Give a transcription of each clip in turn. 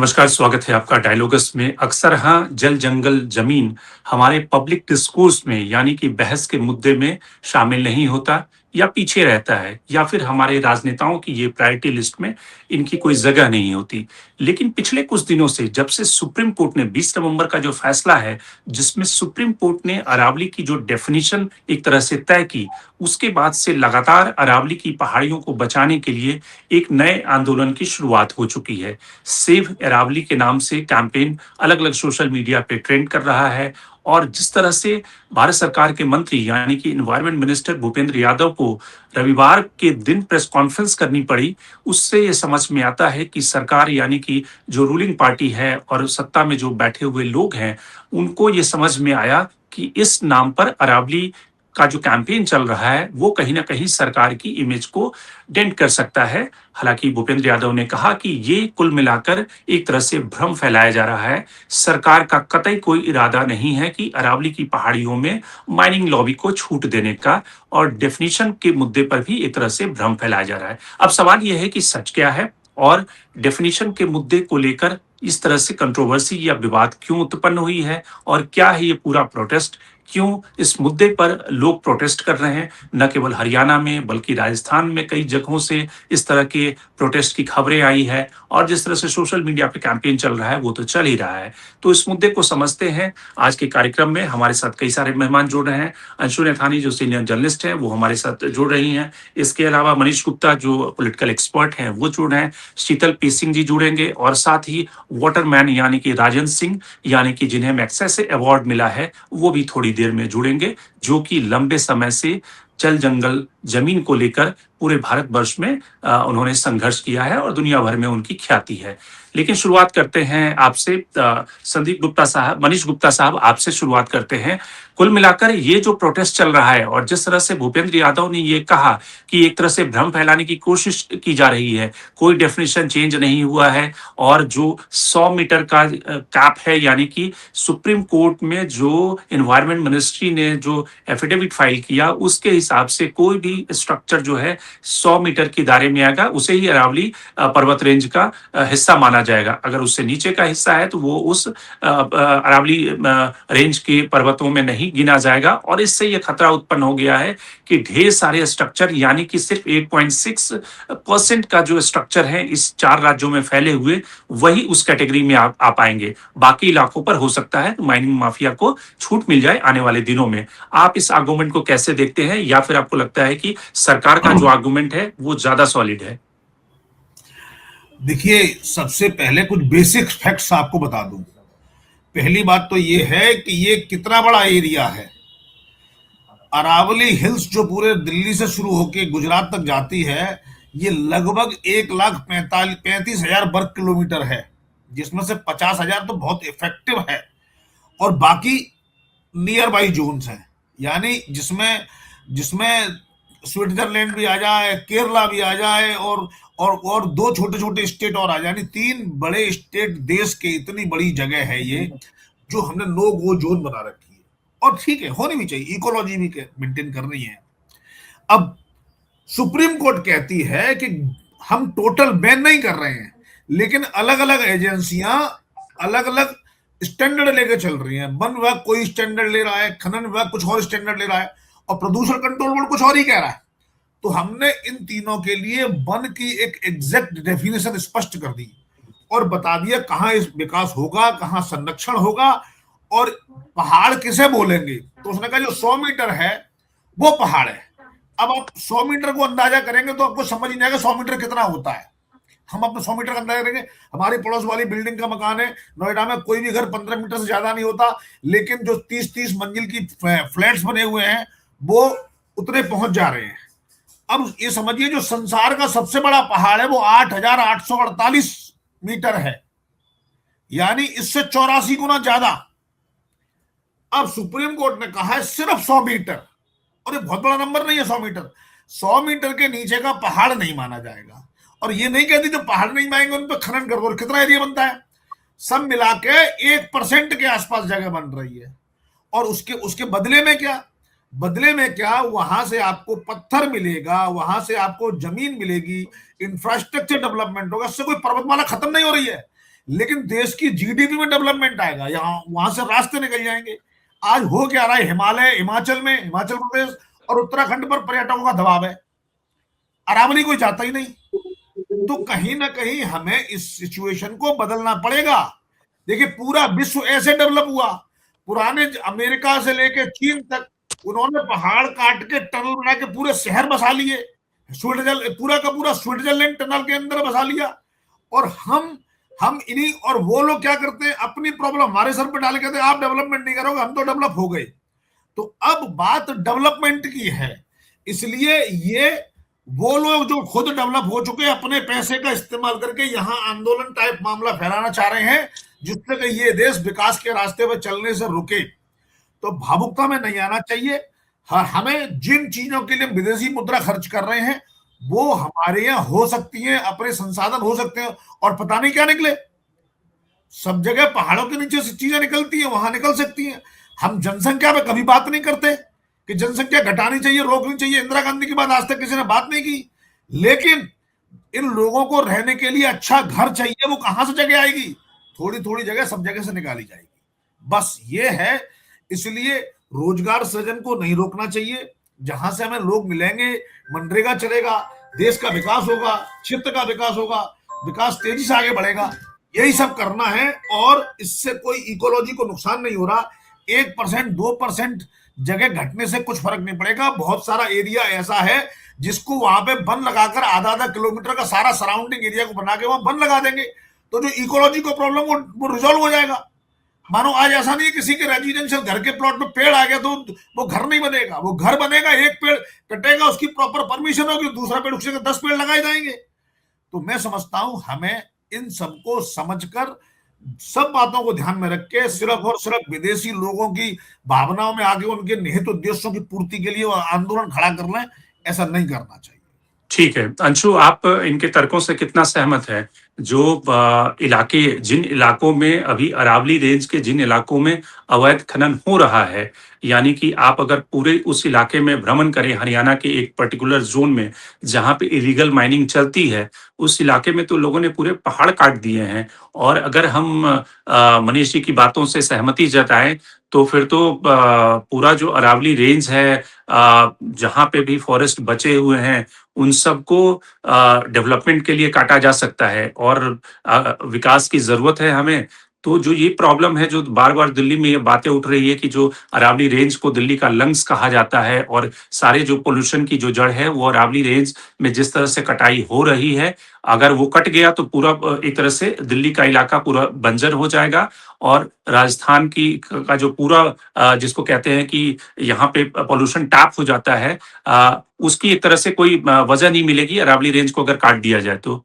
नमस्कार, स्वागत है आपका डायलॉगस में। अक्सर हाँ, जल, जंगल, ज़मीन हमारे पब्लिक डिस्कोर्स में यानी कि बहस के मुद्दे में शामिल नहीं होता या पीछे रहता है या फिर हमारे राजनेताओं की ये प्रायोरिटी लिस्ट में इनकी कोई जगह नहीं होती। लेकिन पिछले कुछ दिनों से जब से सुप्रीम कोर्ट ने 20 नवंबर का जो फैसला है, जिसमें सुप्रीम कोर्ट ने अरावली की जो डेफिनिशन एक तरह से तय की, उसके बाद से लगातार अरावली की पहाड़ियों को बचाने के लिए एक नए आंदोलन की शुरुआत हो चुकी है। सेव अरावली के नाम से कैंपेन अलग-अलग सोशल मीडिया पे ट्रेंड कर रहा है और जिस तरह से भारत सरकार के मंत्री यानी कि एनवायरनमेंट मिनिस्टर भूपेंद्र यादव को रविवार के दिन प्रेस कॉन्फ्रेंस करनी पड़ी, उससे ये समझ में आता है कि सरकार यानी कि जो रूलिंग पार्टी है और सत्ता में जो बैठे हुए लोग हैं, उनको ये समझ में आया कि इस नाम पर अरावली का जो कैंपेन चल रहा है, वो कहीं न कहीं सरकार की इमेज को डेंट कर सकता है। हालाँकि भूपेंद्र यादव ने कहा कि ये कुल मिलाकर एक तरह से भ्रम फैलाया जा रहा है। सरकार का कतई कोई इरादा नहीं है कि अरावली की पहाड़ियों में माइनिंग लॉबी को छूट देने का और डेफिनिशन के मुद्दे पर भी एक तरह से भ्रम फैलाया जा रहा है। अब सवाल ये है कि सच क्या है और डेफिनिशन के मुद्दे को लेकर इस तरह से कंट्रोवर्सी या विवाद क्यों उत्पन्न हुई है और क्या है ये पूरा प्रोटेस्ट? क्यों इस मुद्दे पर लोग प्रोटेस्ट कर रहे हैं? न केवल हरियाणा में बल्कि राजस्थान में कई जगहों से इस तरह के प्रोटेस्ट की खबरें आई है और जिस तरह से सोशल मीडिया पे कैंपेन चल रहा है वो तो चल ही रहा है। तो इस मुद्दे को समझते हैं। आज के कार्यक्रम में हमारे साथ कई सारे मेहमान जुड़ रहे हैं। अंशु नैथानी जो सीनियर जर्नलिस्ट हैं वो हमारे साथ जुड़ रही हैं। इसके अलावा मनीष गुप्ता जो पॉलिटिकल एक्सपर्ट हैं वो जुड़ रहे हैं। शीतल पी सिंह जी जुड़ेंगे और साथ ही वाटरमैन यानी कि राजन सिंह यानी कि जिन्हें मैग्सेसे अवार्ड मिला है, वो भी थोड़ी देर में जुड़ेंगे, जो कि लंबे समय से जल, जंगल, जमीन को लेकर पूरे भारतवर्ष में उन्होंने संघर्ष किया है और दुनिया भर में उनकी ख्याति है। लेकिन शुरुआत करते हैं आपसे संदीप गुप्ता साहब, मनीष गुप्ता साहब आपसे शुरुआत करते हैं। कुल मिलाकर ये जो प्रोटेस्ट चल रहा है और जिस तरह से भूपेंद्र यादव ने ये कहा कि एक तरह से भ्रम फैलाने की कोशिश की जा रही है, कोई डेफिनिशन चेंज नहीं हुआ है और जो 100 मीटर का कैप है यानी कि सुप्रीम कोर्ट में जो एनवायरनमेंट मिनिस्ट्री ने जो एफिडेविट फाइल किया, उसके हिसाब से कोई भी स्ट्रक्चर जो है 100 मीटर के दायरे में आएगा, उसे ही अरावली पर्वत रेंज का हिस्सा माना जाएगा। अगर उससे नीचे का हिस्सा है तो वो उस अरावली रेंज के पर्वतों में नहीं गिना जाएगा और इससे ये खतरा उत्पन्न हो गया है कि ढेर सारे स्ट्रक्चर यानी कि सिर्फ 8.6% का जो स्ट्रक्चर है इस 4 राज्यों में फैले हुए, वही उस कैटेगरी में आ पाएंगे। बाकी इलाकों पर हो सकता है माइनिंग माफिया को छूट मिल जाए आने वाले दिनों में। आप इस आर्गुमेंट को कैसे देखते हैं या फिर आपको लगता है कि सरकार का जो आर्गुमेंट है वो ज्यादा सॉलिड है? देखिए, सबसे पहले कुछ बेसिक फैक्ट्स आपको बता दूं। पहली बात तो ये है कि ये कितना बड़ा एरिया है। अरावली हिल्स जो पूरे दिल्ली से शुरू होकर गुजरात तक जाती है, ये लगभग 1,35,000 वर्ग किलोमीटर है, जिसमें से 50,000 तो बहुत इफेक्टिव है और बाकी नियर बाई जोन्स हैं, यानी जिसमें जिसमें स्विट्जरलैंड भी आ जाए, केरला भी आ जाए और दो छोटे छोटे स्टेट और आ जाए, यानी 3 बड़े स्टेट देश के इतनी बड़ी जगह है ये, जो हमने नो गो जोन बना रखी है। और ठीक है, होनी भी चाहिए, इकोलॉजी भी मेंटेन करनी है। अब सुप्रीम कोर्ट कहती है कि हम टोटल बैन नहीं कर रहे हैं, लेकिन अलग अलग एजेंसियां अलग अलग स्टैंडर्ड लेके चल रही हैं। वन विभाग कोई स्टैंडर्ड ले रहा है, खनन विभाग कुछ और स्टैंडर्ड ले रहा है और प्रदूषण कंट्रोल बोर्ड कुछ और ही कह रहा है। तो हमने इन तीनों के लिए वन की एक एग्जैक्ट डेफिनेशन स्पष्ट कर दी और बता दिया कहां इस विकास होगा, कहां संरक्षण होगा और पहाड़ किसे बोलेंगे। तो उसने कहा जो 100 मीटर है वो पहाड़ है। अब आप 100 मीटर को अंदाजा करेंगे तो आपको समझ नहीं आएगा 100 मीटर कितना होता है। हम अपने 100 मीटर का अंदाजा करेंगे, हमारी पड़ोस वाली बिल्डिंग का मकान है, नोएडा में कोई भी घर 15 मीटर से ज्यादा नहीं होता, लेकिन जो 30-30 मंजिल की फ्लैट्स बने हुए हैं वो उतने पहुंच जा रहे हैं। अब ये समझिए जो संसार का सबसे बड़ा पहाड़ है वो 8,848 मीटर है, यानी इससे 84 गुना ज्यादा। अब सुप्रीम कोर्ट ने कहा है सिर्फ 100 मीटर, और ये बहुत बड़ा नंबर नहीं है 100 मीटर। 100 मीटर के नीचे का पहाड़ नहीं माना जाएगा। और ये नहीं कहती जो पहाड़ नहीं मानेंगे उन पर खनन कर दो। कितना एरिया बनता है? सब मिला के 1% के आसपास जगह बन रही है। और उसके बदले में क्या? बदले में क्या, वहां से आपको पत्थर मिलेगा, वहां से आपको जमीन मिलेगी, इंफ्रास्ट्रक्चर डेवलपमेंट होगा। इससे कोई पर्वतमाला खत्म नहीं हो रही है। लेकिन देश की जीडीपी में डेवलपमेंट आएगा, यहाँ वहां से रास्ते निकल जाएंगे। आज हो क्या रहा है, हिमालय, हिमाचल में, हिमाचल प्रदेश और उत्तराखंड पर पर्यटकों का दबाव है, अरावली कोई जाता ही नहीं। तो कहीं ना कहीं हमें इस सिचुएशन को बदलना पड़ेगा। देखिए पूरा विश्व ऐसे डेवलप हुआ, पुराने अमेरिका से लेके चीन तक उन्होंने पहाड़ काट के टनल बना के पूरे शहर बसा लिए, स्विट्जरलैंड पूरा का पूरा स्विट्जरलैंड टनल के अंदर बसा लिया। और हम इन्हीं, और वो लोग क्या करते हैं, अपनी प्रॉब्लम हमारे सर पर डाल के कहते हैं आप डेवलपमेंट नहीं करोगे, हम तो डेवलप हो गए। तो अब बात डेवलपमेंट की है, इसलिए ये वो लोग जो खुद डेवलप हो चुके अपने पैसे का इस्तेमाल करके यहां आंदोलन टाइप मामला फैलाना चाह रहे हैं, जिससे कि ये देश विकास के रास्ते पर चलने से रुके। तो भावुकता में नहीं आना चाहिए। हमें जिन चीजों के लिए विदेशी मुद्रा खर्च कर रहे हैं वो हमारे यहाँ हो सकती है, अपने संसाधन हो सकते हैं, और पता नहीं क्या निकले। सब जगह पहाड़ों के नीचे से चीजें निकलती हैं, वहां निकल सकती हैं। हम जनसंख्या पे कभी बात नहीं करते कि जनसंख्या घटानी चाहिए, रोकनी चाहिए। इंदिरा गांधी की बात आज तक किसी ने बात नहीं की। लेकिन इन लोगों को रहने के लिए अच्छा घर चाहिए, वो कहां से जगह आएगी? थोड़ी थोड़ी जगह सब जगह से निकाली जाएगी, बस ये है। इसलिए रोजगार सृजन को नहीं रोकना चाहिए। जहां से हमें लोग मिलेंगे, मनरेगा चलेगा, देश का विकास होगा, क्षेत्र का विकास होगा, विकास तेजी से आगे बढ़ेगा। यही सब करना है, और इससे कोई इकोलॉजी को नुकसान नहीं हो रहा। 1% 2% जगह घटने से कुछ फर्क नहीं पड़ेगा। बहुत सारा एरिया ऐसा है जिसको वहां पे बन लगाकर आधा आधा किलोमीटर का सारा सराउंडिंग एरिया को बना के वहां बन लगा देंगे, तो जो इकोलॉजी को प्रॉब्लम वो रिजॉल्व हो जाएगा। मानो आज ऐसा नहीं है किसी के रेजिडेंशियल घर के प्लॉट में पेड़ आ गया तो वो घर नहीं बनेगा, वो घर बनेगा, एक पेड़ कटेगा, उसकी प्रॉपर परमिशन होगी, दूसरा पेड़ उसके 10 पेड़ लगाए जाएंगे। तो मैं समझता हूं हमें इन सबको समझकर, सब बातों को ध्यान में रख के, सिर्फ और सिर्फ विदेशी लोगों की भावनाओं में आगे उनके निहित उद्देश्यों की पूर्ति के लिए वो आंदोलन खड़ा कर लें, ऐसा नहीं करना चाहिए। ठीक है। अंशु, आप इनके तर्कों से कितना सहमत है? जो इलाके, जिन इलाकों में अभी अरावली रेंज के जिन इलाकों में अवैध खनन हो रहा है, यानी कि आप अगर पूरे उस इलाके में भ्रमण करें, हरियाणा के एक पर्टिकुलर जोन में जहाँ पे इलीगल माइनिंग चलती है, उस इलाके में तो लोगों ने पूरे पहाड़ काट दिए हैं। और अगर हम मनीष जी की बातों से सहमति जताएं, तो फिर तो पूरा जो अरावली रेंज है, जहाँ पे भी फॉरेस्ट बचे हुए हैं, उन सबको डेवलपमेंट के लिए काटा जा सकता है, और विकास की जरूरत है हमें। तो जो ये प्रॉब्लम है, जो बार बार दिल्ली में ये बातें उठ रही है कि जो अरावली रेंज को दिल्ली का लंग्स कहा जाता है, और सारे जो पोल्यूशन की जो जड़ है वो अरावली रेंज में जिस तरह से कटाई हो रही है, अगर वो कट गया तो पूरा एक तरह से दिल्ली का इलाका पूरा बंजर हो जाएगा। और राजस्थान की का जो पूरा जिसको कहते हैं कि यहाँ पे पोल्यूशन टैप हो जाता है, उसकी एक तरह से कोई वजह नहीं मिलेगी अरावली रेंज को अगर काट दिया जाए तो।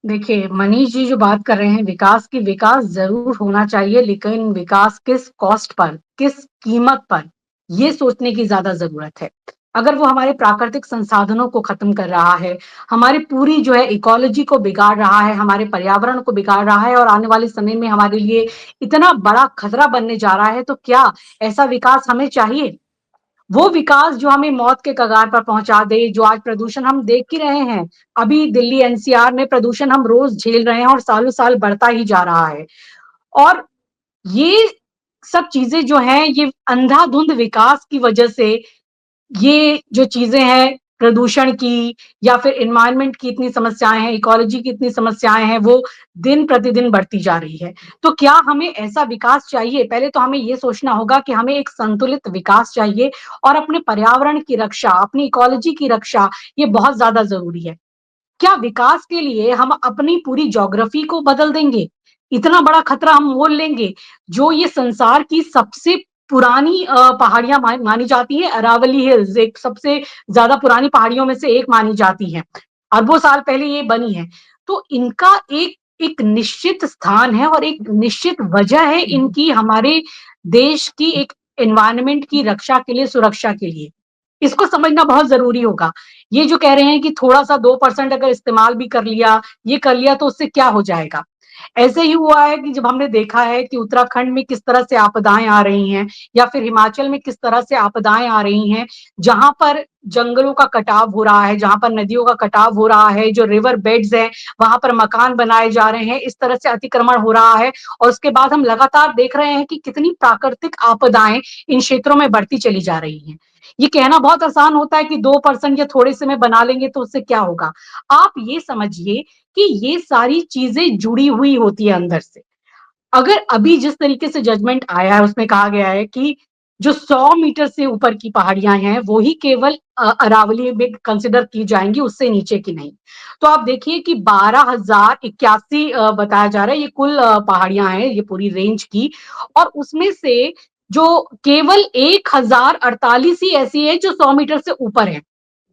देखिए, मनीष जी जो बात कर रहे हैं विकास की, विकास ज़रूर होना चाहिए, लेकिन विकास किस कॉस्ट पर, किस कीमत पर, ये सोचने की ज़्यादा ज़रूरत है। अगर वो हमारे प्राकृतिक संसाधनों को खत्म कर रहा है, हमारी पूरी जो है इकोलॉजी को बिगाड़ रहा है, हमारे पर्यावरण को बिगाड़ रहा है, और आने वाले समय में हमारे लिए इतना बड़ा खतरा बनने जा रहा है, तो क्या ऐसा विकास हमें चाहिए? वो विकास जो हमें मौत के कगार पर पहुंचा दे, जो आज प्रदूषण हम देख ही रहे हैं, अभी दिल्ली एनसीआर में प्रदूषण हम रोज झेल रहे हैं और सालों साल बढ़ता ही जा रहा है। और ये सब चीजें जो हैं, ये अंधाधुंध विकास की वजह से ये जो चीजें हैं, प्रदूषण की या फिर एनवायरनमेंट की इतनी समस्याएं हैं, इकोलॉजी की इतनी समस्याएं हैं, वो दिन प्रतिदिन बढ़ती जा रही है। तो क्या हमें ऐसा विकास चाहिए? पहले तो हमें ये सोचना होगा कि हमें एक संतुलित विकास चाहिए, और अपने पर्यावरण की रक्षा, अपनी इकोलॉजी की रक्षा, ये बहुत ज्यादा जरूरी है। क्या विकास के लिए हम अपनी पूरी ज्योग्राफी को बदल देंगे? इतना बड़ा खतरा हम मोल लेंगे? जो ये संसार की सबसे पुरानी पहाड़ियां मानी जाती है, अरावली हिल्स एक सबसे ज्यादा पुरानी पहाड़ियों में से एक मानी जाती है, अरबों साल पहले ये बनी है। तो इनका एक एक निश्चित स्थान है और एक निश्चित वजह है इनकी हमारे देश की एक एनवायरनमेंट की रक्षा के लिए, सुरक्षा के लिए। इसको समझना बहुत जरूरी होगा। ये जो कह रहे हैं कि थोड़ा सा 2% अगर इस्तेमाल भी कर लिया, ये कर लिया, तो उससे क्या हो जाएगा? ऐसे ही हुआ है कि जब हमने देखा है कि उत्तराखंड में किस तरह से आपदाएँ आ रही हैं या फिर हिमाचल में किस तरह से आपदाएँ आ रही हैं, जहाँ पर जंगलों का कटाव हो रहा है, जहाँ पर नदियों का कटाव हो रहा है, जो रिवर बेड्स हैं, वहाँ पर मकान बनाए जा रहे हैं, इस तरह से अतिक्रमण हो रहा है और उसके बाद हम लगातार देख रहे हैं कि कितनी प्राकृतिक आपदाएँ इन क्षेत्रों में बढ़ती चली जा रही हैं। ये कहना बहुत आसान होता है कि 2% या थोड़े से में बना लेंगे तो उससे क्या होगा? आप ये समझिए कि ये सारी चीज़ें जुड़ी हुई होती है अंदर से। अगर अभी जिस तरीके से जजमेंट आया है, उसमें कहा गया है कि जो 100 मीटर से ऊपर की पहाड़ियाँ हैं, वो ही केवल अरावली में कंसिडर की जाएँगी, उससे नीचे की नहीं। तो आप देखिए कि 12,081 बताया जा रहा है, ये कुल पहाड़ियाँ हैं, ये पूरी रेंज की और उसमें से जो केवल 1,048 ही ऐसी है, जो 100 मीटर से ऊपर है।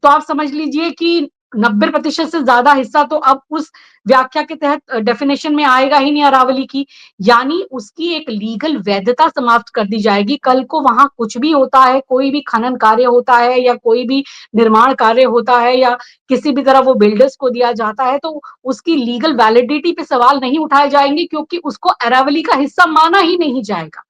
तो आप समझ लीजिए कि 90% से ज़्यादा हिस्सा तो अब उस व्याख्या के तहत डेफिनेशन में आएगा ही नहीं अरावली की, यानी उसकी एक लीगल वैधता समाप्त कर दी जाएगी। कल को वहाँ कुछ भी होता है, कोई भी खनन कार्य होता है या कोई भी निर्माण कार्य होता है या किसी भी तरह वो बिल्डर्स को दिया जाता है, तो उसकी लीगल वैलिडिटी पे सवाल नहीं उठाए जाएँगे क्योंकि उसको अरावली का हिस्सा माना ही नहीं जाएगा।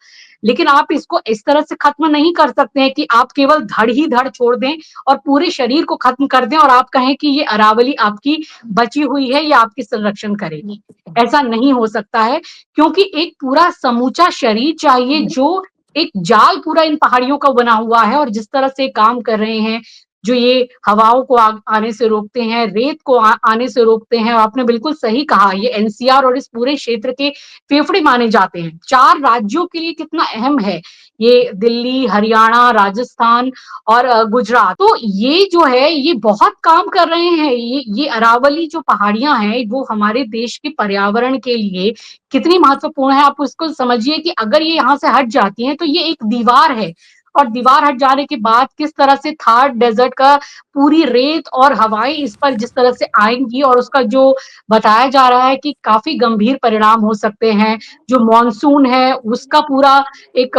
लेकिन आप इसको इस तरह से खत्म नहीं कर सकते हैं कि आप केवल धड़ ही धड़ छोड़ दें और पूरे शरीर को खत्म कर दें और आप कहें कि ये अरावली आपकी बची हुई है, ये आपकी संरक्षण करेगी। ऐसा नहीं हो सकता है क्योंकि एक पूरा समूचा शरीर चाहिए जो एक जाल पूरा इन पहाड़ियों का बना हुआ है और जिस तरह से काम कर रहे हैं, जो ये हवाओं को आने से रोकते हैं, रेत को आने से रोकते हैं और आपने बिल्कुल सही कहा, ये एनसीआर और इस पूरे क्षेत्र के फेफड़े माने जाते हैं। 4 राज्यों के लिए कितना अहम है, ये दिल्ली, हरियाणा, राजस्थान और गुजरात। तो ये जो है ये बहुत काम कर रहे हैं। ये अरावली जो पहाड़ियाँ हैं वो हमारे देश के पर्यावरण के लिए कितनी महत्वपूर्ण है आप उसको समझिए कि अगर ये यहाँ से हट जाती हैं तो ये एक दीवार है और दीवार हट जाने के बाद किस तरह से थार डेज़र्ट का पूरी रेत और हवाएँ इस पर जिस तरह से आएँगी और उसका जो बताया जा रहा है कि काफ़ी गंभीर परिणाम हो सकते हैं। जो मानसून है उसका पूरा एक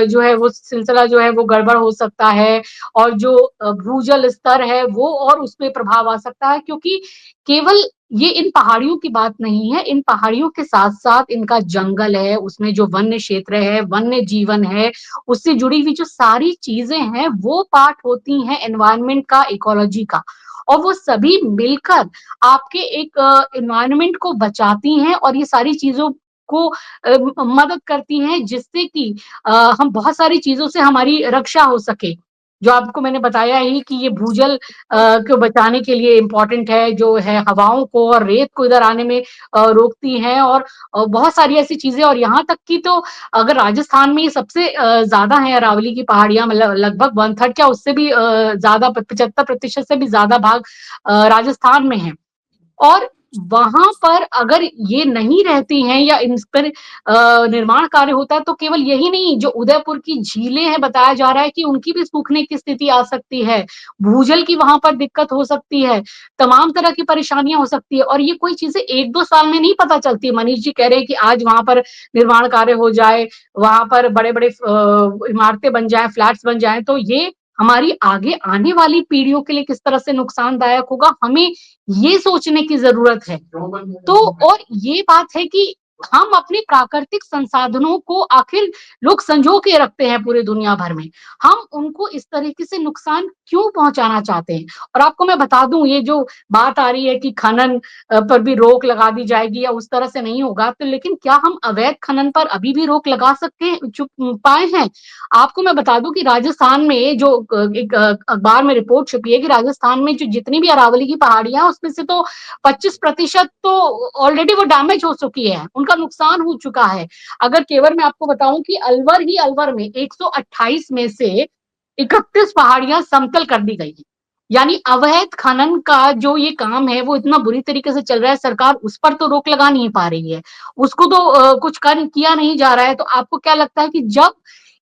जो है वो सिलसिला जो है वो गड़बड़ हो सकता है और जो भूजल स्तर है वो और उसपे प्रभाव आ सकता है क्योंकि केवल ये इन पहाड़ियों की बात नहीं है, इन पहाड़ियों के साथ-साथ इनका जंगल है, उसमें जो वन्य क्षेत्र है, वन्य जीवन है, उससे जुड़ी हुई जो सारी चीज़ें हैं, वो पार्ट होती हैं एनवायरनमेंट का, इकोलॉजी का और वो सभी मिलकर आपके एक एनवायरनमेंट को बचाती हैं और ये सारी चीज़ों को मदद करती हैं जिससे कि हम बहुत सारी चीज़ों से हमारी रक्षा हो सके। जो आपको मैंने बताया ही कि ये भूजल को बचाने के लिए इम्पोर्टेंट है, जो है हवाओं को और रेत को इधर आने में रोकती हैं और बहुत सारी ऐसी चीज़ें और यहाँ तक कि तो अगर राजस्थान में ये सबसे ज़्यादा है अरावली की पहाड़ियाँ मतलब लगभग 1/3 क्या उससे भी ज़्यादा 75% से भी ज़्यादा भाग राजस्थान में है। और वहाँ पर अगर ये नहीं रहती हैं या इन पर निर्माण कार्य होता है तो केवल यही नहीं जो उदयपुर की झीलें हैं बताया जा रहा है कि उनकी भी सूखने की स्थिति आ सकती है, भूजल की वहाँ पर दिक्कत हो सकती है, तमाम तरह की परेशानियाँ हो सकती है और ये कोई चीज़ें 1-2 साल में नहीं पता चलती। मनीष जी कह रहे हैं कि आज वहाँ पर निर्माण कार्य हो जाए, वहाँ पर बड़े-बड़े इमारतें बन जाएँ, फ्लैट्स बन जाएँ तो ये हमारी आगे आने वाली पीढ़ियों के लिए किस तरह से नुकसानदायक होगा, हमें ये सोचने की ज़रूरत है। तो और ये बात है कि हम अपने प्राकृतिक संसाधनों को आखिर लोग संजो के रखते हैं पूरी दुनिया भर में। हम उनको इस तरीके से नुकसान क्यों पहुँचाना चाहते हैं? और आपको मैं बता दूँ ये जो बात आ रही है कि खनन पर भी रोक लगा दी जाएगी या उस तरह से नहीं होगा, तो लेकिन क्या हम अवैध खनन पर अभी भी रोक लगा सकते हैं पाए हैं? आपको मैं बता दूँ कि राजस्थान में जो एक अखबार में रिपोर्ट छपी है कि राजस्थान में जो जितनी भी अरावली की पहाड़ियाँ हैं, उसमें से तो 25% तो ऑलरेडी वो डैमेज हो चुकी है, उनका नुकसान हो चुका है। अगर केवल मैं आपको बताऊँ कि अलवर ही अलवर में 128 में से 31 पहाड़ियाँ समतल कर दी गई हैं। यानी अवैध खनन का जो ये काम है, वो इतना बुरी तरीके से चल रहा है, सरकार उस पर तो रोक लगा नहीं पा रही है। उसको तो कुछ कर किया नहीं जा रहा है, तो आपको क्या लगता है कि जब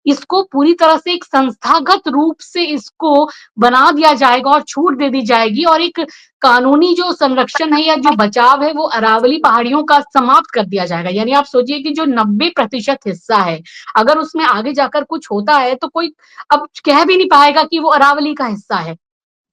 इसको पूरी तरह से एक संस्थागत रूप से इसको बना दिया जाएगा और छूट दे दी जाएगी और एक कानूनी जो संरक्षण है या जो बचाव है वो अरावली पहाड़ियों का समाप्त कर दिया जाएगा। यानी आप सोचिए कि जो 90% हिस्सा है, अगर उसमें आगे जाकर कुछ होता है तो कोई अब कह भी नहीं पाएगा कि वो अरावली का हिस्सा है।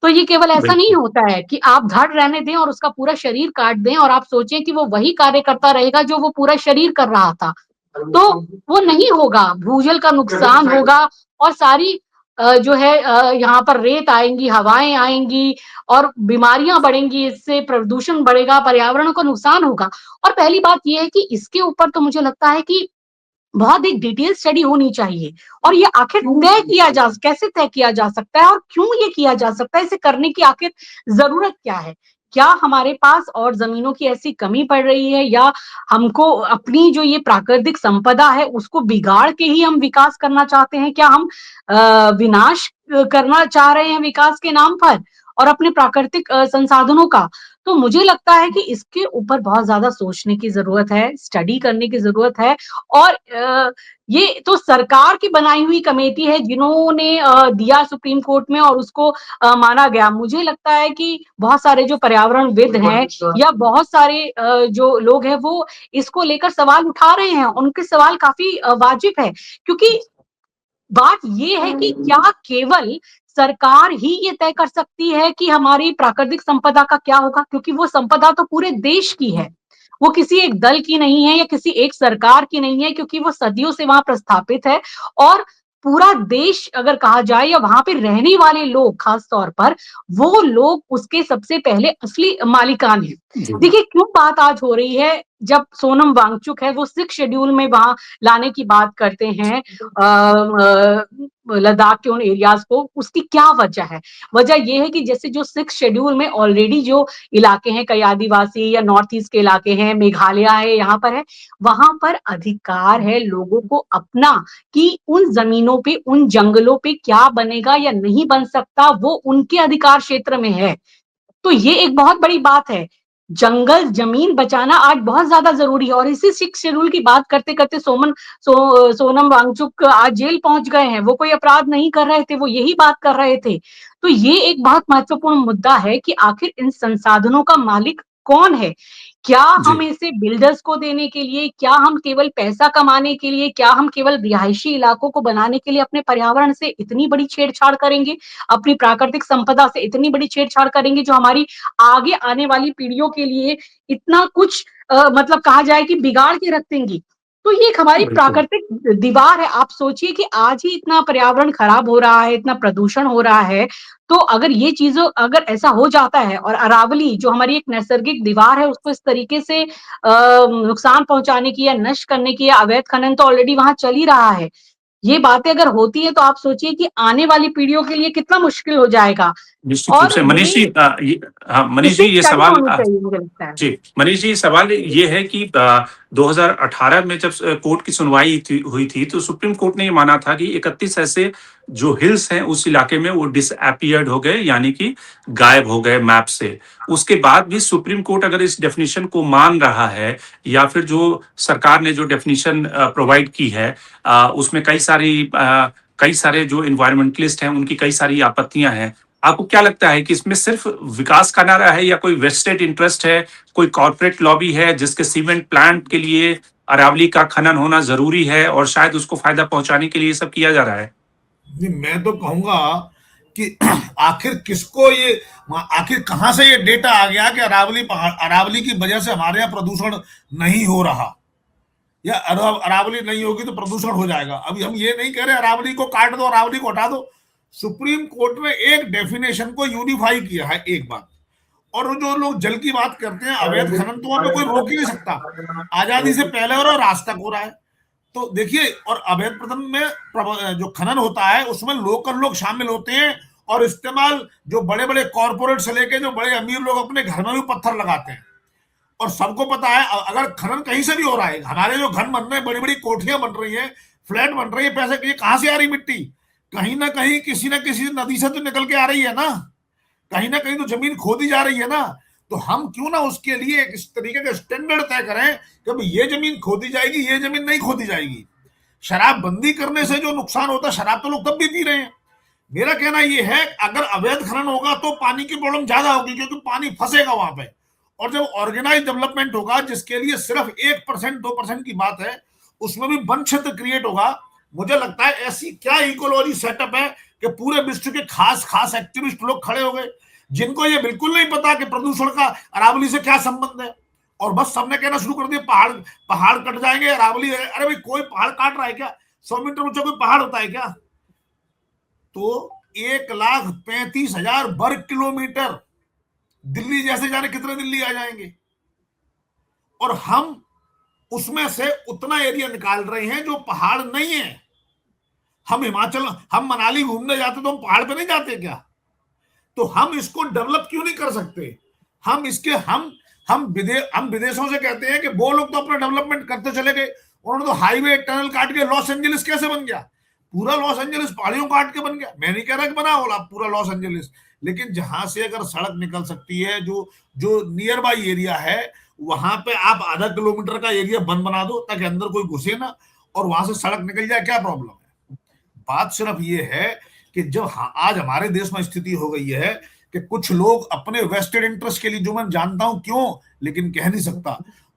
तो ये केवल ऐसा नहीं बिल्कुल। होता है कि आप धड़ रहने दें और उसका पूरा शरीर काट दें और आप सोचें कि वो वही कार्य करता रहेगा जो वो पूरा शरीर कर रहा था। तो वो नहीं होगा, भूजल का नुकसान होगा और सारी जो है यहाँ पर रेत आएँगी, हवाएँ आएँगी और बीमारियाँ बढ़ेंगी, इससे प्रदूषण बढ़ेगा, पर्यावरण को नुकसान होगा। और पहली बात ये है कि इसके ऊपर तो मुझे लगता है कि बहुत एक डिटेल स्टडी होनी चाहिए और ये आखिर कैसे तय किया जा सकता है और क्यों ये किया जा सकता है? इसे करने की आखिर ज़रूरत क्या है? क्या हमारे पास और ज़मीनों की ऐसी कमी पड़ रही है या हमको अपनी जो ये प्राकृतिक संपदा है उसको बिगाड़ के ही हम विकास करना चाहते हैं? क्या हम विनाश करना चाह रहे हैं विकास के नाम पर और अपने प्राकृतिक संसाधनों का? तो मुझे लगता है कि इसके ऊपर बहुत ज़्यादा सोचने की ज़रूरत है, स्टडी करने की ज़रूरत है और ये तो सरकार की बनाई हुई कमेटी है जिन्होंने दिया सुप्रीम कोर्ट में और उसको माना गया। मुझे लगता है कि बहुत सारे जो पर्यावरणविद हैं या बहुत सारे जो लोग हैं वो इसको लेकर सवाल उठा रहे हैं। उनके सवाल काफ़ी वाजिब है क्योंकि बात ये है कि क्या केवल सरकार ही ये तय कर सकती है कि हमारी प्राकृतिक संपदा का क्या होगा? क्योंकि वो संपदा तो पूरे देश की है। वो किसी एक दल की नहीं है या किसी एक सरकार की नहीं है क्योंकि वो सदियों से वहाँ प्रस्थापित है और पूरा देश अगर कहा जाए या वहाँ पे रहने वाले लोग खास तौर पर, वो लोग उसके सबसे पहले असली मालिकान हैं। जी, देखिए क्यों बात आज हो रही है, जब सोनम वांगचुक है वो 6 शेड्यूल में वहाँ लाने की बात करते हैं लद्दाख के उन एरियाज़ को, उसकी क्या वजह है? वजह ये है कि जैसे जो 6 शेड्यूल में ऑलरेडी जो इलाके हैं, कई आदिवासी या नॉर्थ ईस्ट के इलाके हैं, मेघालय है, यहाँ पर है, वहाँ पर अधिकार है लोगों को अपना कि उन ज़मीनों पे, उन जंगलों पे क्या बनेगा या नहीं बन सकता, वो उनके अधिकार क्षेत्र में है। तो ये एक बहुत बड़ी बात है। जंगल, ज़मीन बचाना आज बहुत ज़्यादा ज़रूरी है और इसी 6 शेड्यूल की बात करते-करते सोनम वांगचुक आज जेल पहुँच गए हैं। वो कोई अपराध नहीं कर रहे थे, वो यही बात कर रहे थे। तो ये एक बहुत महत्वपूर्ण मुद्दा है कि आखिर इन संसाधनों का मालिक कौन है? क्या हम जी। इसे बिल्डर्स को देने के लिए, क्या हम केवल पैसा कमाने के लिए, क्या हम केवल रिहायशी इलाकों को बनाने के लिए अपने पर्यावरण से इतनी बड़ी छेड़छाड़ करेंगे? अपनी प्राकृतिक संपदा से इतनी बड़ी छेड़छाड़ करेंगे जो हमारी आगे आने वाली पीढ़ियों के लिए इतना कुछ मतलब कहा जाए कि बिगाड़ के रख देंगी। तो ये एक हमारी बिल्कुल। प्राकृतिक दीवार है। आप सोचिए कि आज ही इतना पर्यावरण खराब हो रहा है, इतना प्रदूषण हो रहा है, तो अगर ये चीज़ों अगर ऐसा हो जाता है और अरावली जो हमारी एक नैसर्गिक दीवार है उसको इस तरीके से नुकसान पहुँचाने की या नष्ट करने की या अवैध खनन तो ऑलरेडी वहाँ चल ही रहा है। ये बातें अगर होती हैं तो आप सोचिए कि आने वाली पीढ़ियों के लिए कितना मुश्किल हो जाएगा निश्चित रूप और से मनीष जी यही मनीष इस जी पे ये स्टडी सवाल होनी चाहिए मुझे लगता है। जी, मनीष जी सवाल ये है कि 2018 में जब कोर्ट की सुनवाई हुई थी तो सुप्रीम कोर्ट ने ये माना था कि 31 ऐसे जो हिल्स हैं उस इलाके में वो डिसअपीयर्ड हो गए यानी कि गायब हो गए मैप से। उसके बाद भी सुप्रीम कोर्ट अगर इस डेफिनिशन को मान रहा है या फिर जो सरकार ने जो डेफिनिशन प्रोवाइड की है उसमें कई सारे जो एनवायरमेंटलिस्ट हैं उनकी कई सारी आपत्तियां हैं। आपको क्या लगता है कि इसमें सिर्फ विकास का नारा है या कोई वेस्टेड इंटरेस्ट है, कोई कॉर्पोरेट लॉबी है जिसके सीमेंट प्लांट के लिए अरावली का खनन होना जरूरी है और शायद उसको फायदा पहुंचाने के लिए ये सब किया जा रहा है? नहीं, मैं तो कहूंगा कि आखिर किसको ये आखिर कहां से ये डेटा आ गया कि अरावली की वजह से हमारे यहाँ प्रदूषण नहीं हो रहा या अरावली नहीं होगी तो प्रदूषण हो जाएगा। अभी हम ये नहीं कह रहे अरावली को काट दो, अरावली को हटा दो। सुप्रीम कोर्ट ने एक डेफिनेशन को यूनिफाई किया है, एक बात। और जो लोग जल की बात करते हैं, अवैध खनन तो वहां पे कोई रोक ही नहीं सकता। आजादी से पहले हो रहा है और आज तक हो रहा है। तो देखिए, और अवैध प्रथम में जो खनन होता है उसमें लोकल लोग शामिल होते हैं और इस्तेमाल जो बड़े बड़े कॉर्पोरेट से लेके जो बड़े अमीर लोग अपने घर में भी पत्थर लगाते हैं। और सबको पता है अगर खनन कहीं से भी हो रहा है, हमारे जो घर बन रहे हैं, बड़ी बड़ी कोठियां बन रही हैं, फ्लैट बन रही है, पैसे की कहां से आ रही मिट्टी? कहीं ना कहीं किसी ना किसी नदी से तो निकल के आ रही है ना। कहीं ना कहीं तो जमीन खोदी जा रही है ना। तो हम क्यों ना उसके लिए एक इस तरीके का स्टैंडर्ड तय करें कि ये जमीन खोदी जाएगी, ये जमीन नहीं खोदी जाएगी। शराब बंदी करने से जो नुकसान होता है, शराब तो लोग तब भी पी रहे हैं। मेरा कहना यह है अगर अवैध खनन होगा तो पानी की प्रॉब्लम ज्यादा होगी क्योंकि पानी फंसेगा वहां पे। और जब ऑर्गेनाइज डेवलपमेंट होगा जिसके लिए सिर्फ 1% 2% की बात है, उसमें भी वन क्षेत्र क्रिएट होगा। मुझे लगता है ऐसी क्या इकोलॉजी सेटअप है कि पूरे विश्व के खास खास एक्टिविस्ट लोग खड़े हो गए, जिनको ये बिल्कुल नहीं पता कि प्रदूषण का अरावली से क्या संबंध है, और बस सबने कहना शुरू कर दिया पहाड़ पहाड़ कट जाएंगे, अरावली। अरे भाई, कोई पहाड़ काट रहा है क्या? 100 मीटर ऊंचा कोई पहाड़ होता है क्या? तो 1,35,000 वर्ग किलोमीटर दिल्ली जैसे जाने कितने दिल्ली आ जाएंगे, और हम उसमें से उतना एरिया निकाल रहे हैं जो पहाड़ नहीं है। हम हिमाचल, हम मनाली घूमने जाते तो हम पहाड़ पे नहीं जाते क्या? तो हम इसको डेवलप क्यों नहीं कर सकते? हम इसके हम विदेशों से कहते हैं कि वो लोग तो अपना डेवलपमेंट करते चले गए, उन्होंने तो हाईवे टनल काट के लॉस एंजलिस कैसे बन गया? पूरा लॉस एंजलिस पहाड़ियों काट के बन गया। मैं नहीं कह रहा कि बना होगा पूरा लॉस एंजलिस, लेकिन जहां से अगर सड़क निकल सकती है, जो जो नियर बाई एरिया है, वहां पे आप आधा किलोमीटर का एरिया बंद बना दो ताकि अंदर कोई घुसे ना, और वहां से सड़क निकल जाए, क्या प्रॉब्लम है? बात सिर्फ ये है कि जब आज हमारे देश में स्थिति हो गई है कि कुछ लोग अपने वेस्टेड इंटरेस्ट के लिए, जो मैं जानता हूं क्यों लेकिन कह नहीं सकता,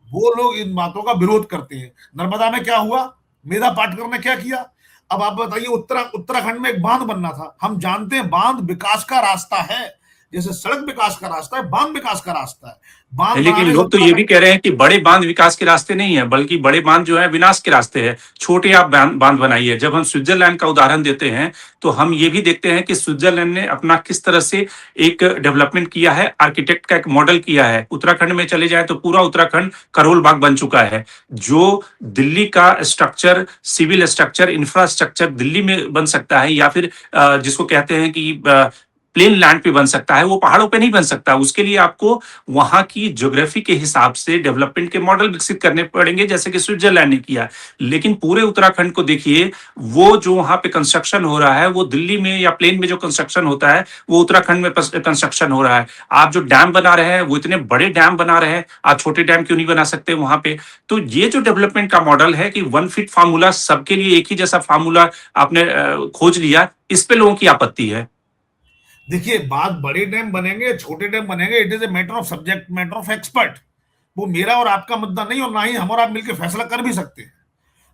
वो लोग इन बातों का विरोध करते हैं। नर्मदा में क्या हुआ? मेधा पाटकर ने क्या किया? अब आप बताइए, उत्तराखंड में एक बांध बनना था। हम जानते हैं बांध विकास का रास्ता है, जैसे सड़क विकास का रास्ता है, बांध विकास का रास्ता है। बांध लेकिन बनाने से लोग तो ये भी कह रहे हैं कि बड़े बांध विकास के रास्ते नहीं है, बल्कि बड़े बांध जो है विनाश के रास्ते हैं। छोटे आप बांध बनाइए। जब हम स्विट्जरलैंड का उदाहरण देते हैं तो हम ये भी देखते हैं कि स्विट्जरलैंड ने अपना किस तरह से एक डेवलपमेंट किया है, आर्किटेक्ट का एक मॉडल किया है। उत्तराखंड में चले जाए तो पूरा उत्तराखंड करोल बाग बन चुका है। जो दिल्ली का structure, civil structure, infrastructure Delhi में बन सकता है, या फिर जिसको कहते हैं कि प्लेन लैंड पे बन सकता है, वो पहाड़ों पे नहीं बन सकता। उसके लिए आपको वहां की ज्योग्राफी के हिसाब से डेवलपमेंट के मॉडल विकसित करने पड़ेंगे, जैसे कि स्विट्जरलैंड ने किया। लेकिन पूरे उत्तराखंड को देखिए, वो जो वहां पे कंस्ट्रक्शन हो रहा है, वो दिल्ली में या प्लेन में जो कंस्ट्रक्शन होता है वो उत्तराखंड में कंस्ट्रक्शन हो रहा है। आप जो डैम बना रहे हैं वो इतने बड़े डैम बना रहे हैं, आप छोटे डैम क्यों नहीं बना सकते वहां पे? तो ये जो डेवलपमेंट का मॉडल है कि वन फिट फार्मूला, सबके लिए एक ही जैसा फार्मूला आपने खोज लिया, इस पे लोगों की आपत्ति है। देखिए, बात बड़े डैम बनेंगे छोटे डैम बनेंगे, it is a matter of subject, matter of expert. वो मेरा और आपका मुद्दा नहीं, और ना ही हम और आप मिलकर फैसला कर भी सकते हैं।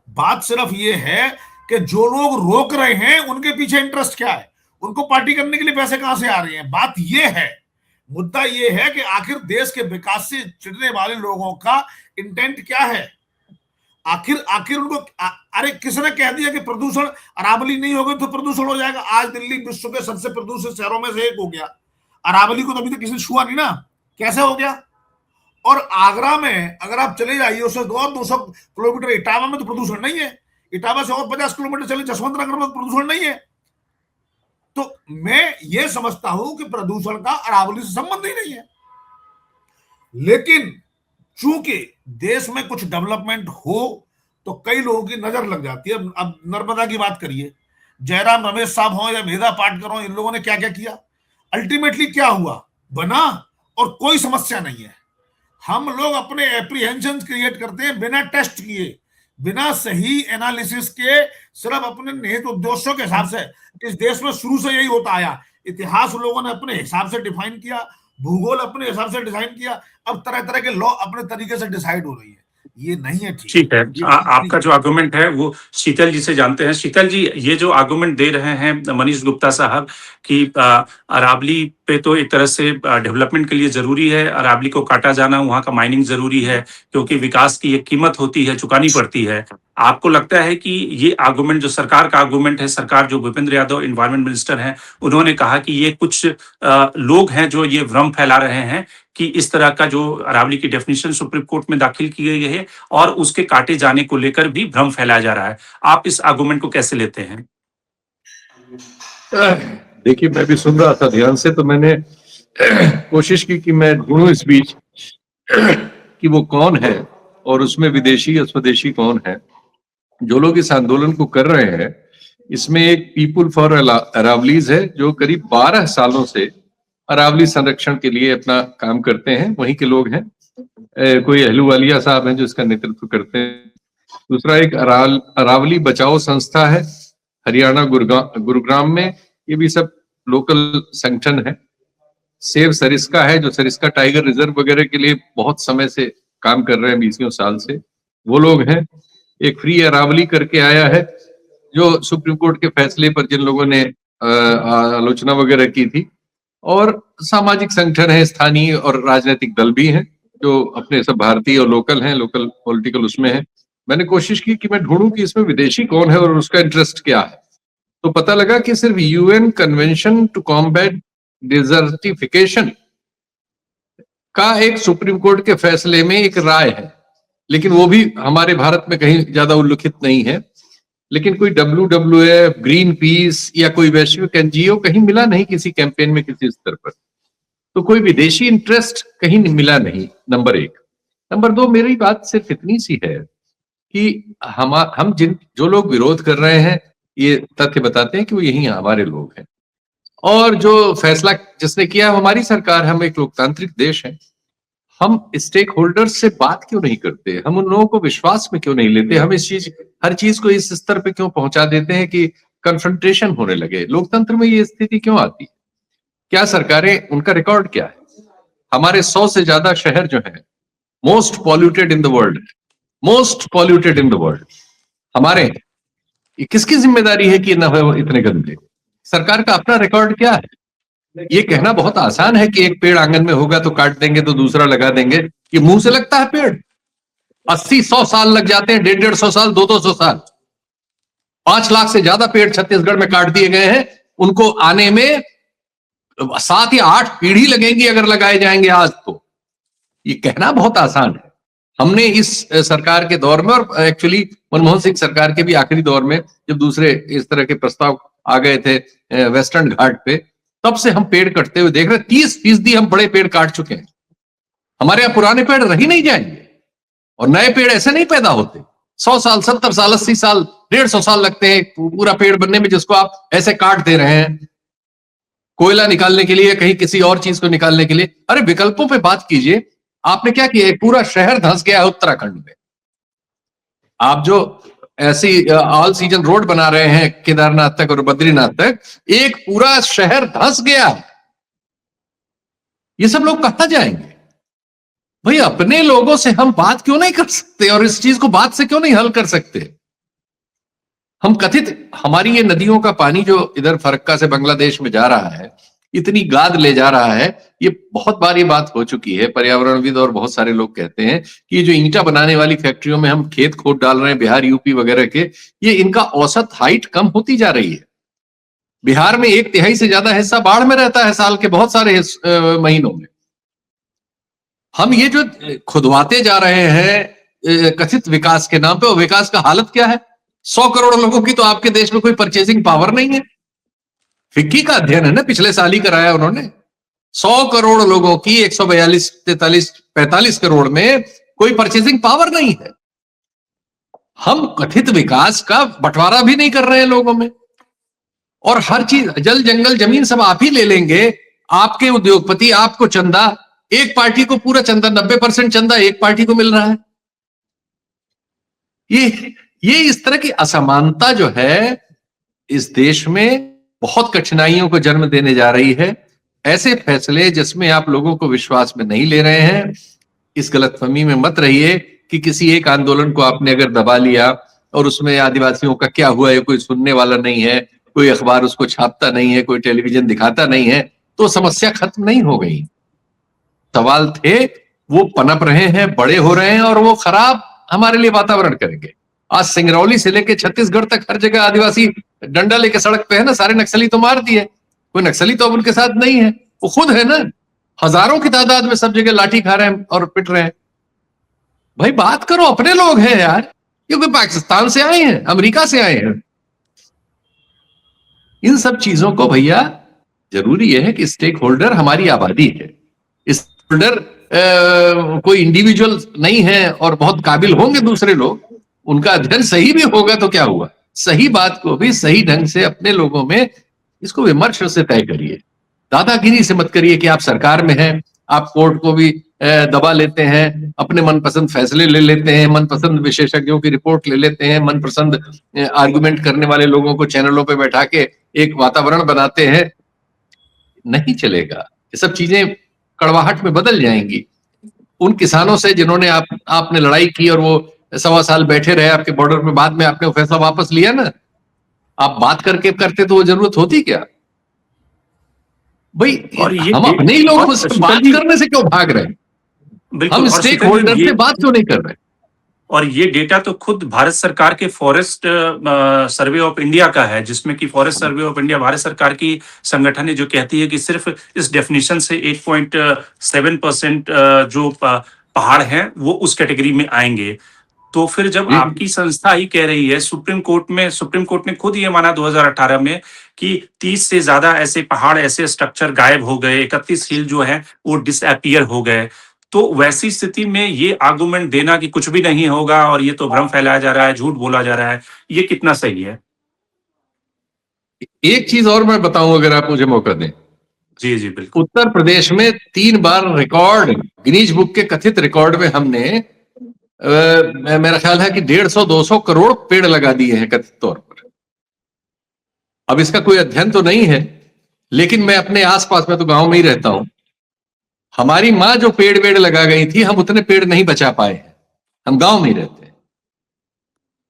बात सिर्फ ये है कि जो लोग रोक रहे हैं उनके पीछे इंटरेस्ट क्या है, उनको पार्टी करने के लिए पैसे कहां से आ रहे हैं। बात ये है, मुद्दा ये है कि आखिर देश के विकास से चिढ़ने वाले लोगों का इंटेंट क्या है। आखिर उनको अरे किसने कह दिया कि प्रदूषण, अरावली नहीं होगी तो प्रदूषण हो जाएगा? आज दिल्ली विश्व के सबसे प्रदूषित शहरों में से एक हो गया। अरावली को तो अभी तक किसी ने छुआ नहीं ना, कैसे हो गया? और आगरा में अगर आप चले जाइए, उससे 200 किलोमीटर इटावा में तो प्रदूषण नहीं है। इटावा से और 50 किलोमीटर चले जसवंत नगर में प्रदूषण नहीं है। तो मैं ये समझता हूं कि प्रदूषण का अरावली से संबंध ही नहीं है। लेकिन चूंकि देश में कुछ डेवलपमेंट हो तो कई लोगों की नजर लग जाती है। अब नर्मदा की बात करिए, जयराम रमेश साहब हो या मेधा पाटकर हो, इन लोगों ने क्या क्या किया? अल्टीमेटली क्या हुआ? बना, और कोई समस्या नहीं है। हम लोग अपने एप्रीहेंशन क्रिएट करते हैं बिना टेस्ट किए, बिना सही एनालिसिस के, सिर्फ अपने निहित उद्देश्यों के हिसाब से। इस देश में शुरू से यही होता आया। इतिहास लोगों ने अपने हिसाब से डिफाइन किया, भूगोल अपने हिसाब से डिजाइन किया, अब तरह तरह के लॉ अपने तरीके से डिसाइड हो रही है। ये नहीं है ठीक है। आपका जो आर्गुमेंट है वो शीतल जी से जानते हैं। शीतल जी, ये जो आर्गुमेंट दे रहे हैं मनीष गुप्ता साहब कि अरावली पे तो एक तरह से डेवलपमेंट के लिए जरूरी है, अरावली को काटा जाना, वहां का माइनिंग जरूरी है, क्योंकि विकास की एक कीमत होती है, चुकानी पड़ती है। आपको लगता है कि ये आर्गुमेंट जो सरकार का आर्गुमेंट है, सरकार जो भूपेंद्र यादव एनवायरमेंट मिनिस्टर हैं, उन्होंने कहा कि ये कुछ लोग हैं जो ये भ्रम फैला रहे हैं कि इस तरह का जो अरावली की डेफिनेशन सुप्रीम कोर्ट में दाखिल की गई है और उसके काटे जाने को लेकर भी भ्रम फैलाया जा रहा है। आप इस आर्गुमेंट को कैसे लेते हैं? देखिए, मैं भी सुन रहा था ध्यान से, तो मैंने कोशिश की कि मैं ढूंढूं इस बीच कि वो कौन है और उसमें विदेशी या स्वदेशी कौन है जो लोग इस आंदोलन को कर रहे हैं। इसमें एक पीपुल फॉर अरावलीज है जो करीब 12 सालों से अरावली संरक्षण के लिए अपना काम करते हैं, वहीं के लोग हैं। कोई अहलूवालिया साहब हैं जो इसका नेतृत्व करते हैं। दूसरा एक अरावली बचाओ संस्था है हरियाणा गुरुग्राम में, ये भी सब लोकल संगठन है। सेव सरिस्का है जो सरिस्का टाइगर रिजर्व वगैरह के लिए बहुत समय से काम कर रहे हैं, 20 साल से, वो लोग हैं। एक फ्री अरावली करके आया है जो सुप्रीम कोर्ट के फैसले पर जिन लोगों ने आलोचना वगैरह की थी। और सामाजिक संगठन है, स्थानीय और राजनीतिक दल भी हैं जो अपने सब भारतीय और लोकल हैं, लोकल पॉलिटिकल उसमें है। मैंने कोशिश की कि मैं ढूंढूं कि इसमें विदेशी कौन है और उसका इंटरेस्ट क्या है। तो पता लगा कि सिर्फ UN convention to combat desertification का एक सुप्रीम कोर्ट के फैसले में एक राय है, लेकिन वो भी हमारे भारत में कहीं ज्यादा उल्लिखित नहीं है। लेकिन कोई WWF, ग्रीन पीस या कोई वैश्विक एनजीओ कहीं मिला नहीं किसी कैंपेन में किसी स्तर पर। तो कोई विदेशी इंटरेस्ट कहीं मिला नहीं, नंबर एक। नंबर दो, मेरी बात सिर्फ इतनी सी है कि हम जो लोग विरोध कर रहे हैं, ये तथ्य बताते हैं कि वो यही हमारे लोग हैं, और जो फैसला जिसने किया हमारी सरकार। हम एक लोकतांत्रिक देश है। हम स्टेक होल्डर्स से बात क्यों नहीं करते? हम उन लोगों को विश्वास में क्यों नहीं लेते? हम हर चीज को इस स्तर पे क्यों पहुंचा देते हैं कि कन्फ्रंटेशन होने लगे? लोकतंत्र में ये स्थिति क्यों आती है? क्या सरकारें, उनका रिकॉर्ड क्या है? हमारे 100 से ज्यादा शहर जो है most polluted in the world, most polluted in the world हमारे हैं। ये किसकी जिम्मेदारी है कि न हो इतने गंदे? सरकार का अपना रिकॉर्ड क्या है? ये कहना बहुत आसान है कि एक पेड़ आंगन में होगा तो काट देंगे तो दूसरा लगा देंगे। ये मुंह से लगता है पेड़? 80-100 साल लग जाते हैं, 150-100 साल, 200 साल। 5 लाख से ज्यादा पेड़ छत्तीसगढ़ में काट दिए गए हैं। उनको आने में 7 या 8 पीढ़ी लगेंगी अगर लगाए जाएंगे आज। तो ये कहना बहुत आसान है। हमने इस सरकार के दौर में, और एक्चुअली मनमोहन सिंह सरकार के भी आखिरी दौर में, जब दूसरे इस तरह के प्रस्ताव आ गए थे वेस्टर्न घाट पे, तब से हम पेड़ कटते हुए देख रहे हैं। 30% हम बड़े पेड़ काट चुके हैं। हमारे यहां पुराने पेड़ रह ही नहीं जाएंगे, और नए पेड़ ऐसे नहीं पैदा होते। 100 साल, 70 साल, 80 साल, 150 साल लगते हैं पूरा पेड़ बनने में, जिसको आप ऐसे काट दे रहे हैं कोयला निकालने के लिए, कहीं किसी और चीज को निकालने के लिए। अरे विकल्पों पे बात कीजिए। आपने क्या किया? एक पूरा शहर धंस गया है उत्तराखंड में। आप जो ऐसी ऑल सीजन रोड बना रहे हैं केदारनाथ तक और बद्रीनाथ तक, एक पूरा शहर धंस गया। ये सब लोग कहां जाएंगे? भाई अपने लोगों से हम बात क्यों नहीं कर सकते, और इस चीज को बात से क्यों नहीं हल कर सकते? हम हमारी ये नदियों का पानी जो इधर फरक्का से बांग्लादेश में जा रहा है, इतनी गाद ले जा रहा है। ये बहुत बार ये बात हो चुकी है। पर्यावरणविद और बहुत सारे लोग कहते हैं कि ये जो ईंटा बनाने वाली फैक्ट्रियों में हम खेत खोद डाल रहे हैं, बिहार, यूपी वगैरह के, ये इनका औसत हाइट कम होती जा रही है। बिहार में 1/3 से ज्यादा हिस्सा बाढ़ में रहता है साल के बहुत सारे महीनों में। हम ये जो खुदवाते जा रहे हैं कथित विकास के नाम पे, और विकास का हालत क्या है? 100 करोड़ लोगों की तो आपके देश में कोई परचेसिंग पावर नहीं है। फिक्की का अध्ययन है ना, पिछले साल ही कराया उन्होंने। 100 करोड़ लोगों की 142, 43, 45 करोड़ में कोई परचेसिंग पावर नहीं है। हम कथित विकास का बंटवारा भी नहीं कर रहे हैं लोगों में, और हर चीज, जल जंगल जमीन सब आप ही ले लेंगे। आपके उद्योगपति, आपको चंदा, एक पार्टी को पूरा चंदा, 90% चंदा एक पार्टी को मिल रहा है। ये इस तरह की असमानता जो है इस देश में बहुत कठिनाइयों को जन्म देने जा रही है। ऐसे फैसले जिसमें आप लोगों को विश्वास में नहीं ले रहे हैं, इस गलतफहमी में मत रहिए कि किसी एक आंदोलन को आपने अगर दबा लिया और उसमें आदिवासियों का क्या हुआ है कोई सुनने वाला नहीं है, कोई अखबार उसको छापता नहीं है, कोई टेलीविजन दिखाता नहीं है, तो समस्या खत्म नहीं हो गई। सवाल थे, वो पनप रहे हैं, बड़े हो रहे हैं, और वो खराब हमारे लिए वातावरण करेंगे। आज सिंगरौली से लेके छत्तीसगढ़ तक हर जगह आदिवासी डंडा लेके सड़क पे है ना। सारे नक्सली तो मार दिए, कोई नक्सली तो अब उनके साथ नहीं है, वो खुद है ना। हजारों की तादाद में सब जगह लाठी खा रहे हैं और पिट रहे हैं। भाई बात करो, अपने लोग हैं यार, क्योंकि पाकिस्तान से आए हैं, अमेरिका से आए हैं। इन सब चीजों को भैया जरूरी यह है कि स्टेक होल्डर हमारी आबादी है। इस होल्डर कोई इंडिविजुअल नहीं है, और बहुत काबिल होंगे दूसरे लोग, उनका अध्ययन सही भी होगा तो क्या हुआ। सही बात को भी सही ढंग से अपने लोगों में इसको विमर्श से तय करिए। दादागिरी से मत करिए कि आप सरकार में हैं, आप कोर्ट को भी दबा लेते हैं, अपने मनपसंद फैसले ले लेते हैं, मनपसंद विशेषज्ञों की रिपोर्ट ले लेते हैं, मनपसंद आर्गुमेंट करने वाले लोगों को चैनलों पे बैठा के एक वातावरण बनाते हैं। नहीं चलेगा। ये सब चीजें कड़वाहट में बदल जाएंगी। उन किसानों से जिन्होंने आपने लड़ाई की और वो 1.25 साल बैठे रहे आपके बॉर्डर पे, बाद में आपने वो फैसला वापस लिया ना, आप बात करके करते तो वो जरूरत होती क्या भाई? और ये हम अपने ही लोगों और से शीतल बात जी, करने से क्यों भाग रहे हैं? बिल्कुल, हम और स्टेक शीतल होल्डर जी से बात क्यों नहीं कर रहे? और ये डेटा तो खुद भारत सरकार के फॉरेस्ट सर्वे ऑफ इंडिया का है, जिसमें कि forest survey of India Bharat सरकार की संगठन है, जो कहती है कि सिर्फ इस डेफिनेशन से 8.7% जो पहाड़ हैं वो उस कैटेगरी में आएंगे। तो फिर जब जी आपकी संस्था ही कह रही है, सुप्रीम कोर्ट ने खुद ये माना 2018 में कि 30 से ज्यादा ऐसे पहाड़, ऐसे स्ट्रक्चर गायब हो गए, 31 हिल जो है वो डिसअपियर हो गए। तो वैसी स्थिति में ये आर्गुमेंट देना कि कुछ भी नहीं होगा और ये तो भ्रम फैलाया जा रहा है, झूठ बोला जा रहा है, ये कितना सही है? एक चीज और मैं बताऊं, अगर आप मुझे मौका दें। जी जी बिल्कुल। उत्तर प्रदेश में 3 बार रिकॉर्ड, गिनीज बुक के कथित रिकॉर्ड में हमने मेरा ख्याल है कि 150-200 करोड़ पेड़ लगा दिए हैं कथित तौर पर। अब इसका कोई अध्ययन तो नहीं है, लेकिन मैं अपने आसपास में तो गांव में ही रहता हूं, हमारी मां जो पेड़ वेड़ लगा गई थी, हम उतने पेड़ नहीं बचा पाए हैं। हम गांव में ही रहते हैं।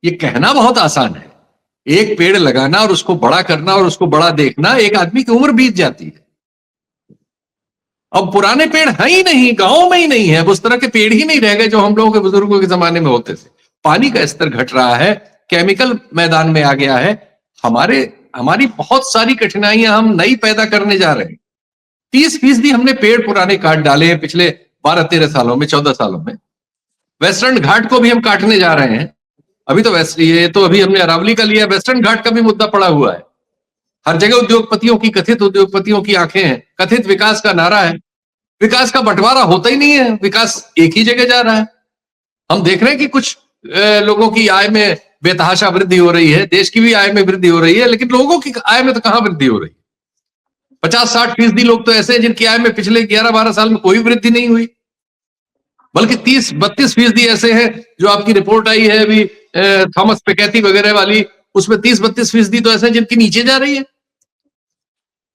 ये कहना बहुत आसान है, एक पेड़ लगाना और उसको बड़ा करना और उसको बड़ा देखना, एक आदमी की उम्र बीत जाती है। अब पुराने पेड़ है ही नहीं, गांव में ही नहीं है, उस तरह के पेड़ ही नहीं रह गए जो हम लोगों के बुजुर्गों के जमाने में होते थे। पानी का स्तर घट रहा है, केमिकल मैदान में आ गया है, हमारी बहुत सारी कठिनाइयां हम नई पैदा करने जा रहे हैं। 30% हमने पेड़ पुराने काट डाले हैं पिछले 12-13 सालों में, 14 सालों में। वेस्टर्न घाट को भी हम काटने जा रहे हैं। अभी तो ये तो अभी हमने अरावली का लिया, वेस्टर्न घाट का भी मुद्दा पड़ा हुआ है। हर जगह उद्योगपतियों की, कथित उद्योगपतियों की आंखें हैं, कथित विकास का नारा है। विकास का बंटवारा होता ही नहीं है, विकास एक ही जगह जा रहा है। हम देख रहे हैं कि कुछ लोगों की आय में बेतहाशा वृद्धि हो रही है, देश की भी आय में वृद्धि हो रही है, लेकिन लोगों की आय में तो कहां वृद्धि हो रही है? 50-60% लोग तो ऐसे हैं जिनकी आय में पिछले 11-12 साल में कोई वृद्धि नहीं हुई, बल्कि 30-32% ऐसे हैं। जो आपकी रिपोर्ट आई है अभी थॉमस पिकेटी वगैरह वाली, उसमें 30-32% तो ऐसे हैं जिनकी नीचे जा रही है।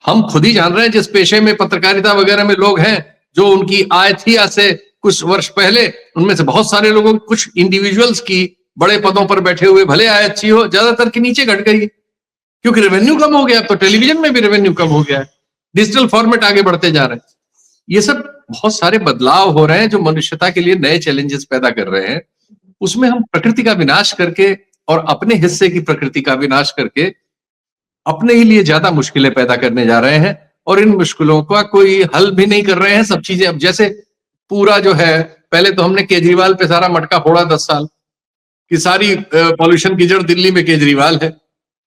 हम खुद ही जान रहे हैं, जिस पेशे में पत्रकारिता वगैरह में लोग हैं, जो उनकी आय थी आज से कुछ वर्ष पहले, उनमें से बहुत सारे लोगों, कुछ इंडिविजुअल्स की बड़े पदों पर बैठे हुए भले आय अच्छी हो, ज्यादातर की नीचे घट गई, क्योंकि रेवेन्यू कम हो गया। तो टेलीविजन में भी रेवेन्यू कम हो गया है, डिजिटल फॉर्मेट आगे बढ़ते जा रहे हैं। ये सब बहुत सारे बदलाव हो रहे हैं जो मनुष्यता के लिए नए चैलेंजेस पैदा कर रहे हैं। उसमें हम प्रकृति का विनाश करके और अपने हिस्से की प्रकृति का विनाश करके अपने ही लिए ज्यादा मुश्किलें पैदा करने जा रहे हैं, और इन मुश्किलों का कोई हल भी नहीं कर रहे हैं। सब चीजें अब जैसे पूरा जो है, पहले तो हमने केजरीवाल पे सारा मटका फोड़ा 10 साल कि सारी पॉल्यूशन की जड़ दिल्ली में केजरीवाल है।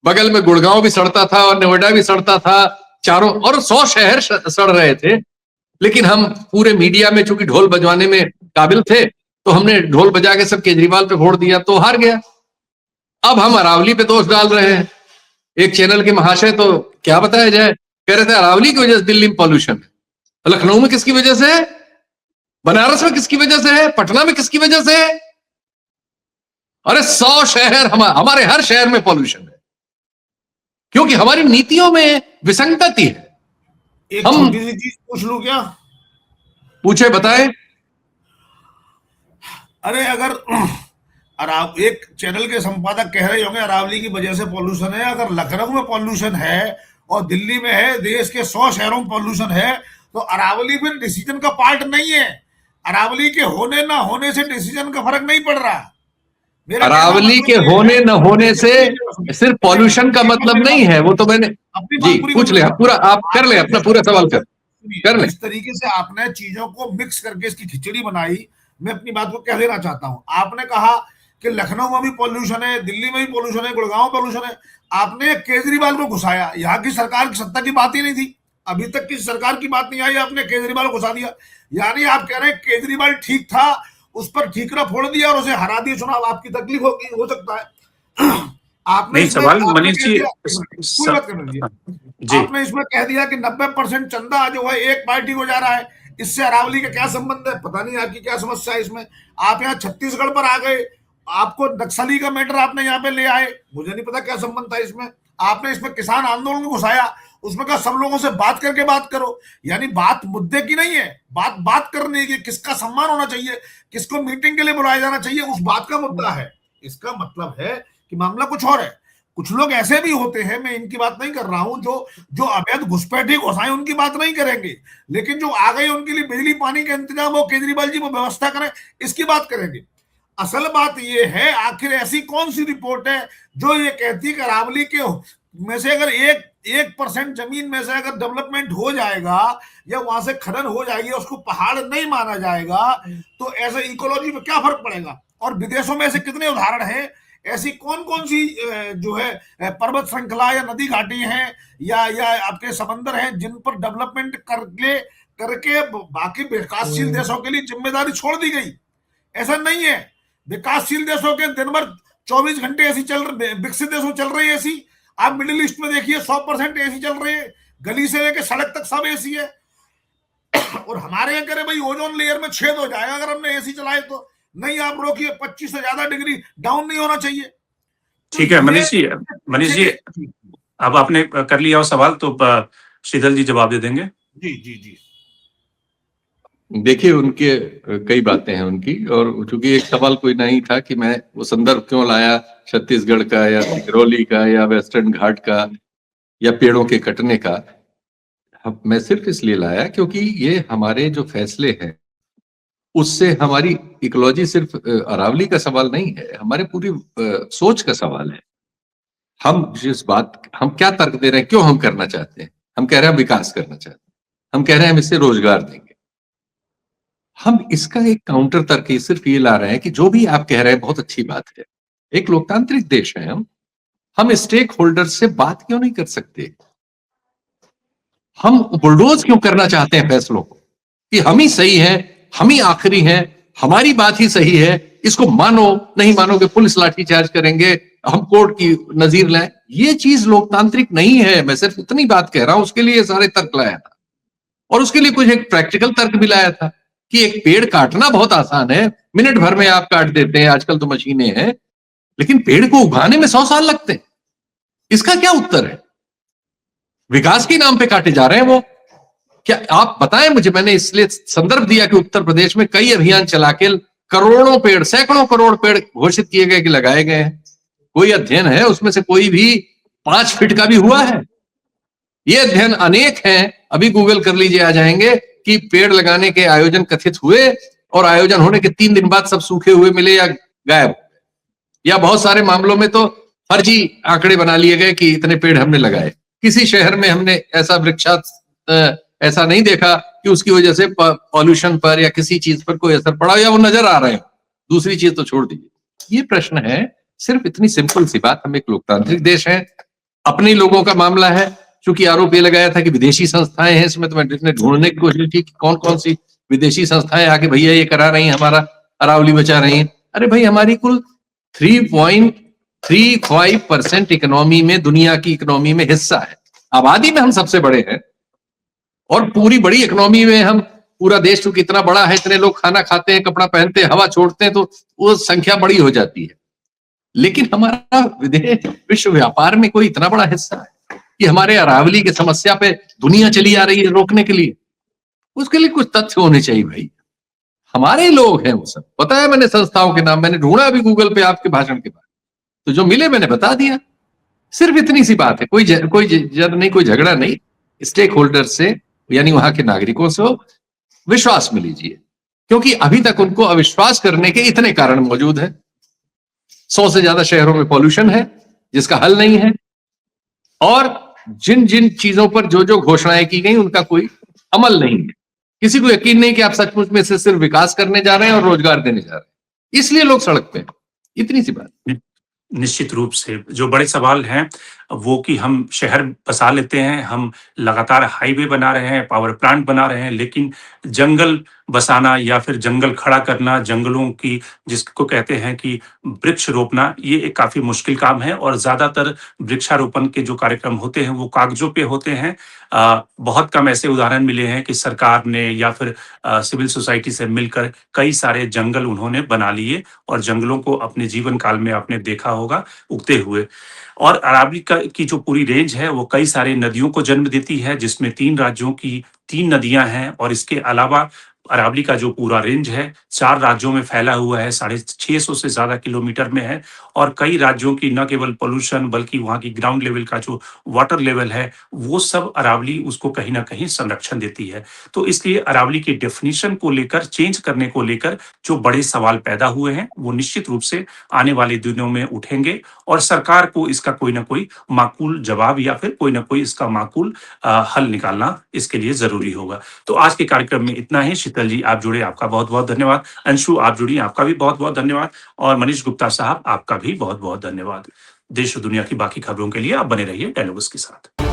बगल में गुड़गांव भी सड़ता था और नोएडा भी सड़ता था, चारों और 100 शहर सड़ रहे थे। लेकिन हम पूरे मीडिया में चूंकि ढोल बजवाने में काबिल थे, तो हमने ढोल बजा के सब केजरीवाल पे फोड़ दिया, तो हार गया। अब हम अरावली पे दोष डाल रहे हैं। एक चैनल के महाशय तो क्या बताया जाए, कह रहे थे अरावली की वजह से दिल्ली में पॉल्यूशन है। लखनऊ में किसकी वजह से है? बनारस में किसकी वजह से है? पटना में किसकी वजह से है? अरे 100 शहर, हमारे हर शहर में पॉल्यूशन है, क्योंकि हमारी नीतियों में विसंगति है। एक हम छोटी सी चीज पूछ लूं क्या? पूछे, बताएं। अरे अगर एक चैनल के संपादक कह रहे होंगे अरावली की वजह से पॉल्यूशन है, अगर लखनऊ में पॉल्यूशन है और दिल्ली में है, देश के 100 शहरों में पॉल्यूशन है, तो अरावली फिर डिसीजन का पार्ट नहीं है। अरावली के होने ना होने से डिसीजन का फर्क नहीं पड़ रहा। अरावली के होने न होने से सिर्फ पॉल्यूशन का मतलब नहीं है, वो तो मैंने अपनी जी बात पूरी पूछ ले, पूरा आप कर ले, अपना पूरा सवाल कर ले। इस तरीके से आपने चीजों को मिक्स करके इसकी खिचड़ी बनाई। मैं अपनी बात को कह देना चाहता हूं। आपने कहा कि लखनऊ में भी पॉल्यूशन है, दिल्ली में भी पॉल्यूशन है, गुड़गांव पॉल्यूशन है। आपने केजरीवाल को घुसाया। यहाँ की सरकार की सत्ता की बात ही नहीं थी, अभी तक की सरकार की बात नहीं आई, आपने केजरीवाल को घुसा दिया। यानी आप कह रहे हैं केजरीवाल ठीक था, उस पर ठीकरा फोड़ दिया और उसे हरा दिया चुनाव। आपकी तकलीफ होगी, हो सकता है। आपने नहीं, सवाल मनीष जी आपने इसमें कह दिया कि 90% चंदा जो है एक पार्टी को जा रहा है। इससे अरावली का क्या संबंध है? पता नहीं आपकी क्या समस्या है इसमें। आप यहाँ छत्तीसगढ़ पर आ गए, आपको नक्सली का मैटर आपने यहाँ पे ले आए, मुझे नहीं पता क्या संबंध था इसमें। आपने इसमें किसान आंदोलन को घुसाया, उसमें कहा सब लोगों से बात करके बात करो। यानी बात मुद्दे की नहीं है, बात करने की, किसका सम्मान होना चाहिए, किसको मीटिंग के लिए बुलाया जाना चाहिए, उस बात का मुद्दा है। इसका मतलब है कि मामला कुछ और है। कुछ लोग ऐसे भी होते हैं, मैं इनकी बात नहीं कर रहा हूं, जो अवैध घुसपैठी घुसाएं उनकी बात नहीं करेंगे, लेकिन जो आ गए उनके लिए बिजली पानी का इंतजाम हो, केजरीवाल जी वो व्यवस्था करें, इसकी बात करेंगे। असल बात ये है, आखिर ऐसी कौन सी रिपोर्ट है जो ये कहती है कि अरावली के में से अगर 1% जमीन में से अगर डेवलपमेंट हो जाएगा या वहां से खनन हो जाएगी, उसको पहाड़ नहीं माना जाएगा, तो ऐसे इकोलॉजी में क्या फर्क पड़ेगा। और विदेशों में ऐसे कितने उदाहरण हैं, ऐसी कौन कौन सी जो है पर्वत श्रृंखला या नदी घाटी हैं या आपके समंदर हैं जिन पर डेवलपमेंट करके बाकी विकासशील देशों के लिए जिम्मेदारी छोड़ दी गई। ऐसा नहीं है, विकासशील देशों के दिन भर 24 घंटे ऐसी चल रही, विकसित देशों चल रही है ऐसी। आप मिडिल ईस्ट में देखिए 100% एसी चल रही है, गली से लेकर सड़क तक सब एसी है। और हमारे यहाँ करे भाई ओजोन लेयर में छेद हो जाएगा अगर हमने एसी चलाए तो। नहीं, आप रोकिए, 25 से ज्यादा डिग्री डाउन नहीं होना चाहिए। ठीक है मनीष जी, अब आपने कर लिया हो सवाल, तो शीतल जी जवाब दे देंगे। जी जी जी। देखिए, उनके कई बातें हैं उनकी, और चूंकि एक सवाल कोई नहीं था कि मैं वो संदर्भ क्यों लाया छत्तीसगढ़ का या सिंगरौली का या वेस्टर्न घाट का या पेड़ों के कटने का, मैं सिर्फ इसलिए लाया क्योंकि ये हमारे जो फैसले हैं उससे हमारी इकोलॉजी सिर्फ अरावली का सवाल नहीं है, हमारे पूरी सोच का सवाल है। हम क्या तर्क दे रहे हैं, क्यों हम करना चाहते हैं। हम कह रहे हैं विकास करना चाहते हैं, हम कह रहे हैं हम इससे रोजगार देंगे। हम इसका एक काउंटर तर्क सिर्फ ये ला रहे हैं कि जो भी आप कह रहे हैं बहुत अच्छी बात है, एक लोकतांत्रिक देश है हम स्टेक होल्डर से बात क्यों नहीं कर सकते। हम बुलडोज क्यों करना चाहते हैं फैसलों को कि हम ही सही हैं, हम ही आखिरी हैं, हमारी बात ही सही है, इसको मानो, नहीं मानोगे पुलिस लाठीचार्ज करेंगे, हम कोर्ट की नजीर लाएं। ये चीज लोकतांत्रिक नहीं है। मैं सिर्फ इतनी बात कह रहा हूं, उसके लिए सारे तर्क लाया था, और उसके लिए कुछ एक प्रैक्टिकल तर्क भी लाया था कि एक पेड़ काटना बहुत आसान है, मिनट भर में आप काट देते हैं, आजकल तो मशीनें हैं, लेकिन पेड़ को उगाने में 100 साल लगते हैं। इसका क्या उत्तर है। विकास के नाम पे काटे जा रहे हैं वो, क्या आप बताएं मुझे। मैंने इसलिए संदर्भ दिया कि उत्तर प्रदेश में कई अभियान चला के करोड़ों पेड़, सैकड़ों करोड़ पेड़ घोषित किए गए कि लगाए गए हैं। कोई अध्ययन है उसमें से कोई भी 5 फीट का भी हुआ है। ये अध्ययन अनेक हैं, अभी गूगल कर लीजिए, आ जाएंगे कि पेड़ लगाने के आयोजन कथित हुए और आयोजन होने के 3 दिन बाद सब सूखे हुए मिले या गायब, या बहुत सारे मामलों में तो फर्जी आंकड़े बना लिए गए कि इतने पेड़ हमने लगाए। किसी शहर में हमने ऐसा ऐसा नहीं देखा कि उसकी वजह से पॉल्यूशन पर या किसी चीज पर कोई असर पड़ा या वो नजर आ रहे हैं। दूसरी चीज तो छोड़ दीजिए। ये प्रश्न है, सिर्फ इतनी सिंपल सी बात। हम एक लोकतांत्रिक देश हैं, अपने लोगों का मामला है। चूंकि आरोप ये लगाया था कि विदेशी संस्थाएं हैं इसमें, तो मैंने ढूंढने की कोशिश की कि कौन कौन सी विदेशी संस्थाएं आके भैया ये करा रही हैं, हमारा अरावली बचा रही हैं। अरे भाई, हमारी कुल 3.35% इकोनॉमी में, दुनिया की इकोनॉमी में हिस्सा है। आबादी में हम सबसे बड़े हैं, और पूरी बड़ी इकोनॉमी में हम, पूरा देश चूंकि इतना बड़ा है, इतने लोग खाना खाते हैं, कपड़ा पहनते हैं, हवा छोड़ते हैं, तो वो संख्या बड़ी हो जाती है। लेकिन हमारा विश्व व्यापार में कोई इतना बड़ा हिस्सा है कि हमारे अरावली की समस्या पे दुनिया चली आ रही है रोकने के लिए। उसके लिए कुछ तथ्य होने चाहिए भाई। हमारे लोग हैं वो सब। पता है, मैंने संस्थाओं के नाम मैंने ढूंढा अभी गूगल पे आपके भाषण के बाद, तो जो मिले मैंने बता दिया। सिर्फ इतनी सी बात है, कोई जद नहीं, कोई झगड़ा नहीं। स्टेक होल्डर से, यानी वहां के नागरिकों से विश्वास में लीजिए, क्योंकि अभी तक उनको अविश्वास करने के इतने कारण मौजूद हैं। 100 से ज्यादा शहरों में पॉल्यूशन है जिसका हल नहीं है, और जिन जिन चीजों पर जो जो घोषणाएं की गई उनका कोई अमल नहीं है। किसी को यकीन नहीं कि आप सचमुच में से सिर्फ विकास करने जा रहे हैं और रोजगार देने जा रहे हैं, इसलिए लोग सड़क पे हैं। इतनी सी बात। निश्चित रूप से जो बड़े सवाल हैं वो कि हम शहर बसा लेते हैं, हम लगातार हाईवे बना रहे हैं, पावर प्लांट बना रहे हैं, लेकिन जंगल बसाना या फिर जंगल खड़ा करना, जंगलों की जिसको कहते हैं कि वृक्ष रोपना, ये एक काफी मुश्किल काम है। और ज्यादातर वृक्षारोपण के जो कार्यक्रम होते हैं वो कागजों पे होते हैं। बहुत कम ऐसे उदाहरण मिले हैं कि सरकार ने या फिर सिविल सोसाइटी से मिलकर कई सारे जंगल उन्होंने बना लिए और जंगलों को अपने जीवन काल में आपने देखा होगा उगते हुए। और अरावली की जो पूरी रेंज है वो कई सारे नदियों को जन्म देती है, जिसमें 3 राज्यों की 3 नदियां हैं, और इसके अलावा अरावली का जो पूरा रेंज है 4 राज्यों में फैला हुआ है, 650 से ज़्यादा किलोमीटर में है और कई राज्यों की न केवल पॉल्यूशन बल्कि वहाँ की ग्राउंड लेवल का जो वाटर लेवल है, वो सब अरावली उसको कहीं न कहीं संरक्षण देती है। तो इसलिए अरावली की डेफिनिशन को लेकर, चेंज करने को लेकर जो बड़े सवाल पैदा हुए हैं, वो निश्चित रूप से आने वाले दिनों में उठेंगे और सरकार को इसका कोई न कोई माकूल जवाब या फिर कोई न कोई इसका माकूल हल निकालना इसके लिए ज़रूरी होगा। तो आज के कार्यक्रम में इतना ही। शीतल जी आप जुड़े, आपका बहुत-बहुत धन्यवाद। अंशु आप जुड़ी, आपका भी बहुत-बहुत धन्यवाद और मनीष गुप्ता साहब आपका भी बहुत-बहुत धन्यवाद। देश और दुनिया की बाकी खबरों के लिए आप बने रहिए डायलॉग्स के साथ।